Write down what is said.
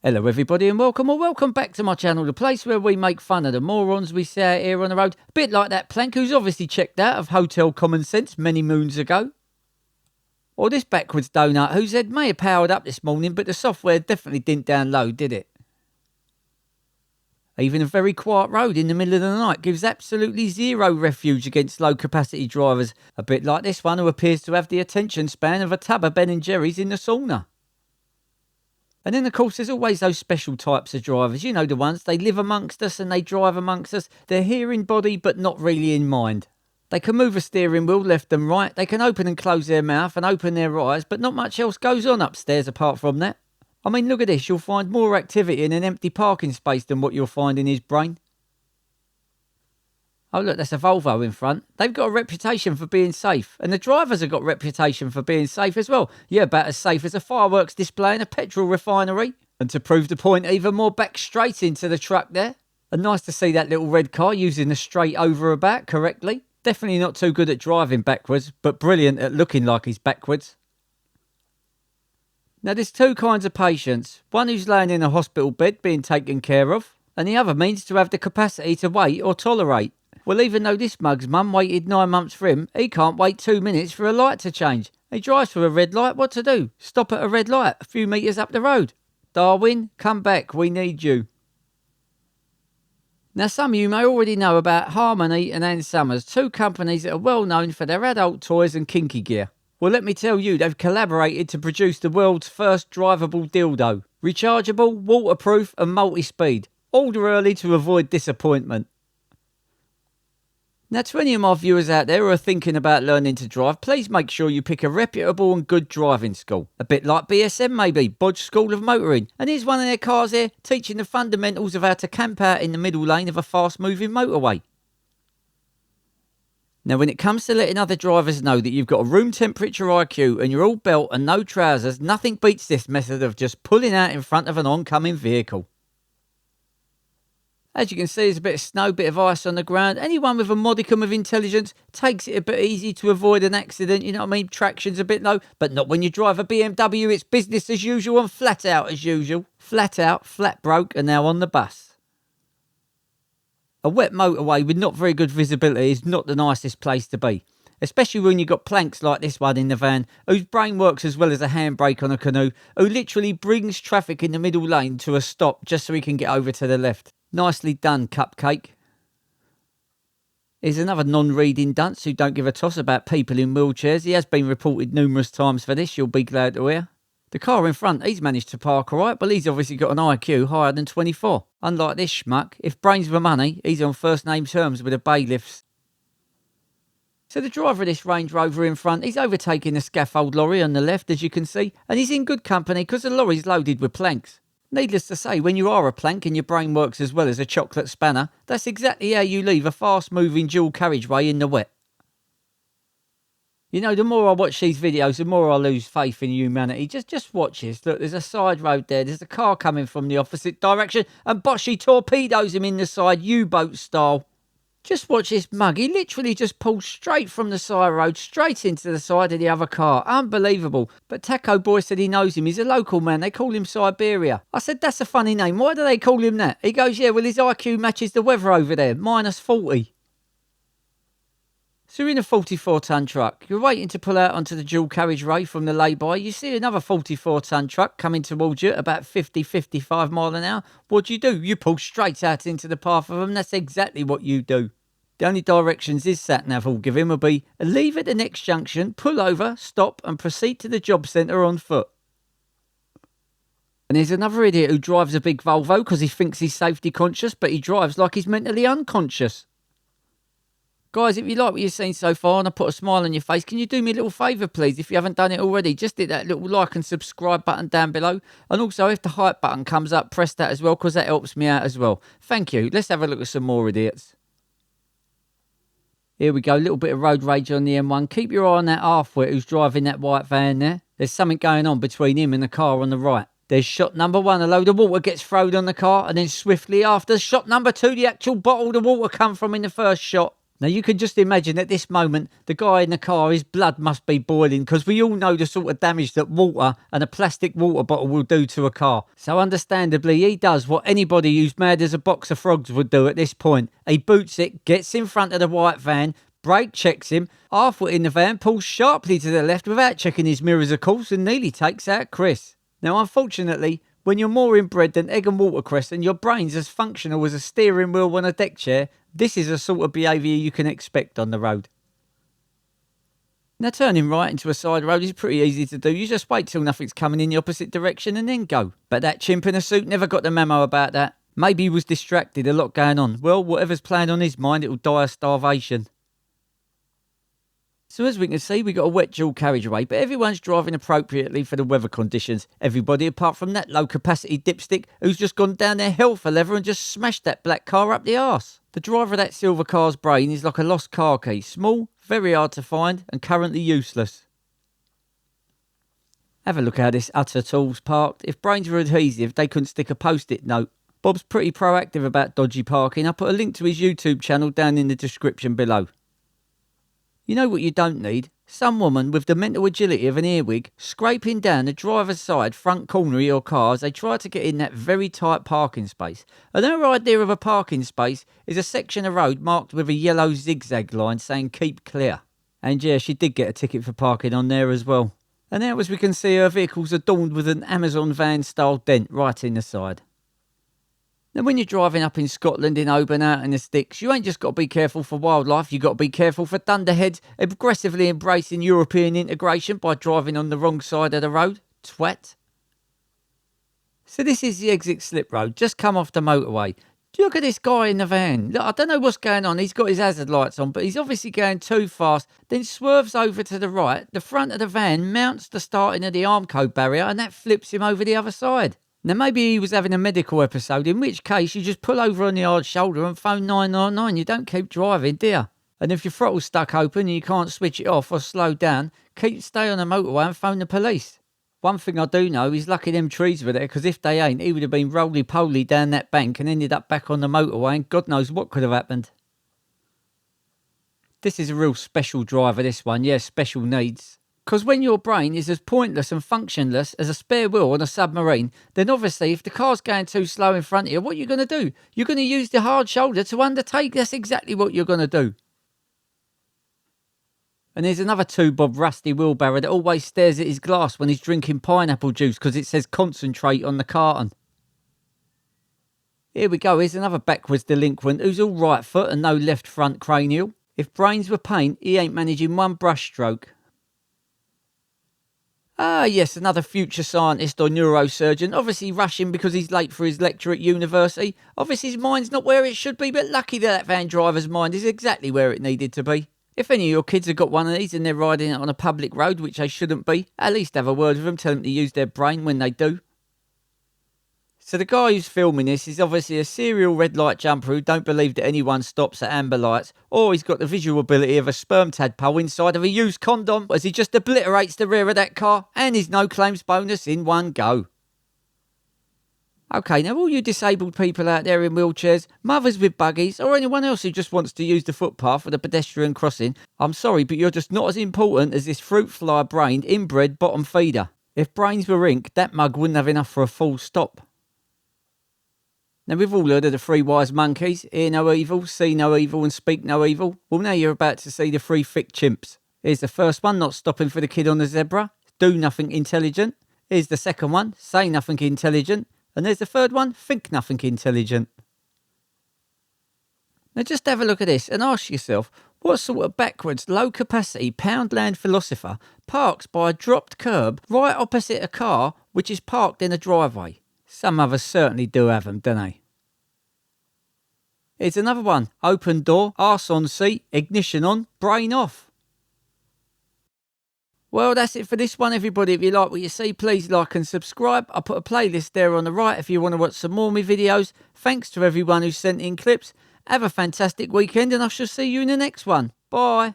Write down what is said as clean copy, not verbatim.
Hello everybody and welcome or welcome back to my channel, the place where we make fun of the morons we see out here on the road. A bit like that plank who's obviously checked out of Hotel Common Sense many moons ago. Or this backwards donut whose head may have powered up this morning but the software definitely didn't download, did it? Even a very quiet road in the middle of the night gives absolutely zero refuge against low capacity drivers. A bit like this one who appears to have the attention span of a tub of Ben & Jerry's in the sauna. And then, of course, there's always those special types of drivers. You know the ones, they live amongst us and they drive amongst us. They're here in body, but not really in mind. They can move a steering wheel left and right. They can open and close their mouth and open their eyes, but not much else goes on upstairs apart from that. I mean, look at this. You'll find more activity in an empty parking space than what you'll find in his brain. Oh, look, that's a Volvo in front. They've got a reputation for being safe. And the drivers have got a reputation for being safe as well. Yeah, about as safe as a fireworks display in a petrol refinery. And to prove the point even more, back straight into the truck there. And nice to see that little red car using the straight over about correctly. Definitely not too good at driving backwards, but brilliant at looking like he's backwards. Now, there's two kinds of patients. One who's laying in a hospital bed being taken care of. And the other means to have the capacity to wait or tolerate. Well, even though this mug's mum waited 9 months for him, he can't wait 2 minutes for a light to change. He drives through a red light, what to do? Stop at a red light a few metres up the road. Darwin, come back, we need you. Now, some of you may already know about Harmony and Ann Summers, two companies that are well known for their adult toys and kinky gear. Well, let me tell you, they've collaborated to produce the world's first drivable dildo. Rechargeable, waterproof and multi-speed. Order early to avoid disappointment. Now, to any of my viewers out there who are thinking about learning to drive, please make sure you pick a reputable and good driving school. A bit like BSM maybe, Bodge School of Motoring. And here's one of their cars here, teaching the fundamentals of how to camp out in the middle lane of a fast-moving motorway. Now, when it comes to letting other drivers know that you've got a room temperature IQ and you're all belt and no trousers, nothing beats this method of just pulling out in front of an oncoming vehicle. As you can see, there's a bit of snow, bit of ice on the ground. Anyone with a modicum of intelligence takes it a bit easy to avoid an accident, you know what I mean? Traction's a bit low, but not when you drive a BMW. It's business as usual and flat out as usual. Flat out, flat broke, and now on the bus. A wet motorway with not very good visibility is not the nicest place to be. Especially when you've got planks like this one in the van, whose brain works as well as a handbrake on a canoe, who literally brings traffic in the middle lane to a stop just so he can get over to the left. Nicely done, Cupcake. Here's another non-reading dunce who don't give a toss about people in wheelchairs. He has been reported numerous times for this, you'll be glad to hear. The car in front, he's managed to park alright, but he's obviously got an IQ higher than 24. Unlike this schmuck, if brains were money, he's on first name terms with the bailiffs. So the driver of this Range Rover in front, he's overtaking the scaffold lorry on the left, as you can see, and he's in good company because the lorry's loaded with planks. Needless to say, when you are a plank and your brain works as well as a chocolate spanner, that's exactly how you leave a fast-moving dual carriageway in the wet. You know, the more I watch these videos, the more I lose faith in humanity. Just watch this. Look, there's a side road there. There's a car coming from the opposite direction, and Boshy torpedoes him in the side, U-boat style. Just watch this mug. He literally just pulls straight from the side road, straight into the side of the other car. Unbelievable. But Taco Boy said he knows him. He's a local man. They call him Siberia. I said, that's a funny name. Why do they call him that? He goes, yeah, well, his IQ matches the weather over there. Minus 40. So you're in a 44-tonne truck. You're waiting to pull out onto the dual carriageway from the lay-by. You see another 44-tonne truck coming towards you at about 50-55 mile an hour. What do? You pull straight out into the path of them. That's exactly what you do. The only directions his sat-nav will give him will be leave at the next junction, pull over, stop and proceed to the job centre on foot. And there's another idiot who drives a big Volvo because he thinks he's safety conscious, but he drives like he's mentally unconscious. Guys, if you like what you've seen so far and I put a smile on your face, can you do me a little favour, please? If you haven't done it already, just hit that little like and subscribe button down below. And also, if the hype button comes up, press that as well, because that helps me out as well. Thank you. Let's have a look at some more idiots. Here we go, a little bit of road rage on the M1. Keep your eye on that half-wit who's driving that white van there. There's something going on between him and the car on the right. There's shot number 1, a load of water gets thrown on the car, and then swiftly after, shot number 2, the actual bottle the water come from in the first shot. Now you can just imagine at this moment, the guy in the car, his blood must be boiling because we all know the sort of damage that water and a plastic water bottle will do to a car. So understandably, he does what anybody who's mad as a box of frogs would do at this point. He boots it, gets in front of the white van, brake checks him, halfway in the van, pulls sharply to the left without checking his mirrors of course and nearly takes out Chris. Now unfortunately, when you're more inbred than egg and watercress and your brain's as functional as a steering wheel on a deck chair, this is the sort of behaviour you can expect on the road. Now turning right into a side road is pretty easy to do. You just wait till nothing's coming in the opposite direction and then go. But that chimp in a suit never got the memo about that. Maybe he was distracted, a lot going on. Well, whatever's playing on his mind, it'll die of starvation. So as we can see, we got a wet dual carriageway, but everyone's driving appropriately for the weather conditions. Everybody apart from that low capacity dipstick who's just gone down their hell for leather and just smashed that black car up the arse. The driver of that silver car's brain is like a lost car key, small, very hard to find and currently useless. Have a look how this utter tool's parked. If brains were adhesive, they couldn't stick a post-it note. Bob's pretty proactive about dodgy parking. I'll put a link to his YouTube channel down in the description below. You know what you don't need? Some woman with the mental agility of an earwig scraping down the driver's side front corner of your car as they try to get in that very tight parking space. And her idea of a parking space is a section of road marked with a yellow zigzag line saying keep clear. And yeah, she did get a ticket for parking on there as well. And now as we can see, her vehicle's adorned with an Amazon van style dent right in the side. Now when you're driving up in Scotland, in Oban, out in the sticks, you ain't just got to be careful for wildlife, you got to be careful for thunderheads aggressively embracing European integration by driving on the wrong side of the road. Twat. So this is the exit slip road, just come off the motorway. Look at this guy in the van. Look, I don't know what's going on, he's got his hazard lights on, but he's obviously going too fast, then swerves over to the right, the front of the van mounts the starting of the Armco barrier and that flips him over the other side. Now maybe he was having a medical episode, in which case you just pull over on the hard shoulder and phone 999. You don't keep driving, do you? And if your throttle's stuck open and you can't switch it off or slow down, stay on the motorway and phone the police. One thing I do know is lucky them trees were there, because if they ain't, he would have been roly-poly down that bank and ended up back on the motorway and God knows what could have happened. This is a real special driver, this one. Yeah, special needs. Because when your brain is as pointless and functionless as a spare wheel on a submarine, then obviously if the car's going too slow in front of you, what are you going to do? You're going to use the hard shoulder to undertake. That's exactly what you're going to do. And there's another 2-bob rusty wheelbarrow that always stares at his glass when he's drinking pineapple juice because it says concentrate on the carton. Here we go, here's another backwards delinquent who's all right foot and no left front cranial. If brains were paint, he ain't managing one brush stroke. Ah yes, another future scientist or neurosurgeon, obviously rushing because he's late for his lecture at university. Obviously his mind's not where it should be, but lucky that van driver's mind is exactly where it needed to be. If any of your kids have got one of these and they're riding it on a public road, which they shouldn't be, at least have a word with them, tell them to use their brain when they do. So the guy who's filming this is obviously a serial red light jumper who don't believe that anyone stops at amber lights, or he's got the visual ability of a sperm tadpole inside of a used condom as he just obliterates the rear of that car and his no claims bonus in one go. Okay, now all you disabled people out there in wheelchairs, mothers with buggies, or anyone else who just wants to use the footpath for the pedestrian crossing, I'm sorry, but you're just not as important as this fruit fly-brained, inbred bottom feeder. If brains were ink, that mug wouldn't have enough for a full stop. Now we've all heard of the 3 wise monkeys, hear no evil, see no evil and speak no evil. Well now you're about to see the 3 thick chimps. Here's the first one, not stopping for the kid on the zebra. Do nothing intelligent. Here's the second one, say nothing intelligent. And there's the third one, think nothing intelligent. Now just have a look at this and ask yourself, what sort of backwards, low capacity, poundland philosopher parks by a dropped curb right opposite a car which is parked in a driveway? Some of us certainly do have them, don't they? Here's another one. Open door, arse on seat, ignition on, brain off. Well, that's it for this one, everybody. If you like what you see, please like and subscribe. I'll put a playlist there on the right if you want to watch some more of my videos. Thanks to everyone who sent in clips. Have a fantastic weekend and I shall see you in the next one. Bye.